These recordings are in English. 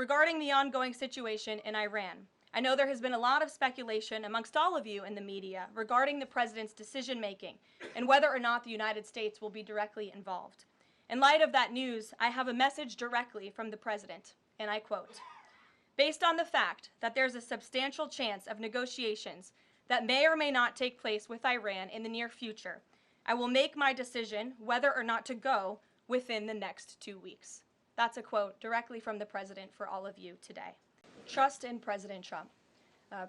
Regarding the ongoing situation in Iran, I know there has been a lot of speculation amongst all of you in the media regarding the president's decision-making and whether or not the United States will be directly involved. In light of that news, I have a message directly from the president, and I quote, "Based on the fact that there's a substantial chance of negotiations that may or may not take place with Iran in the near future, I will make my decision whether or not to go within the next 2 weeks." That's a quote directly from the president for all of you today. Trust in President Trump.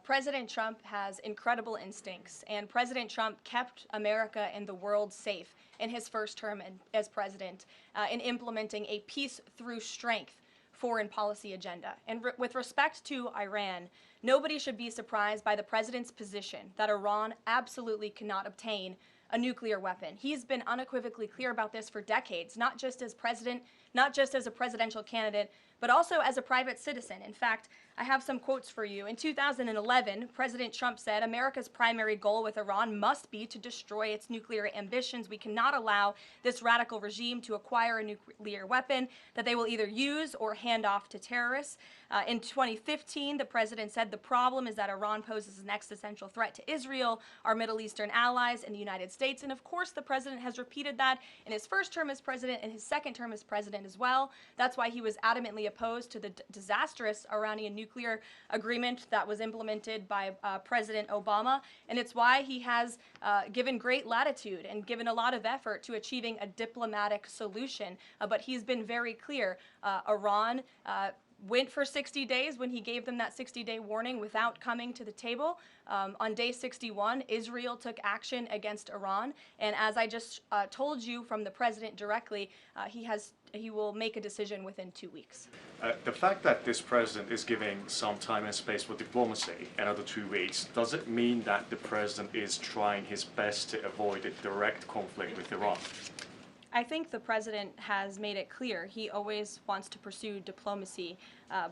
President Trump has incredible instincts, and President Trump kept America and the world safe in his first term as president in implementing a peace through strength foreign policy agenda. And with respect to Iran, nobody should be surprised by the president's position that Iran absolutely cannot obtain a nuclear weapon. He's been unequivocally clear about this for decades, not just as president, not just as a presidential candidate, but also as a private citizen. In fact, I have some quotes for you. In 2011, President Trump said, "America's primary goal with Iran must be to destroy its nuclear ambitions. We cannot allow this radical regime to acquire a nuclear weapon that they will either use or hand off to terrorists." In 2015, the president said, "The problem is that Iran poses an existential threat to Israel, our Middle Eastern allies, and the United States." And of course, the president has repeated that in his first term as president and his second term as president as well. That's why he was adamantly opposed to the disastrous Iranian nuclear agreement that was implemented by President Obama, and it's why he has given great latitude and given a lot of effort to achieving a diplomatic solution. But he's been very clear. Iran went for 60 days when he gave them that 60-day warning without coming to the table. On day 61, Israel took action against Iran, and as I just told you from the president directly, he will make a decision within 2 weeks. The fact that this president is giving some time and space for diplomacy, another 2 weeks, does it mean that the president is trying his best to avoid a direct conflict with Iran? I think the president has made it clear he always wants to pursue diplomacy,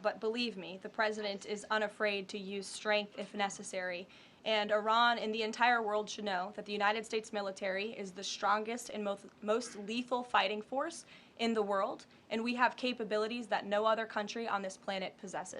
but believe me, the president is unafraid to use strength if necessary. And Iran and the entire world should know that the United States military is the strongest and most lethal fighting force in the world, and we have capabilities that no other country on this planet possesses.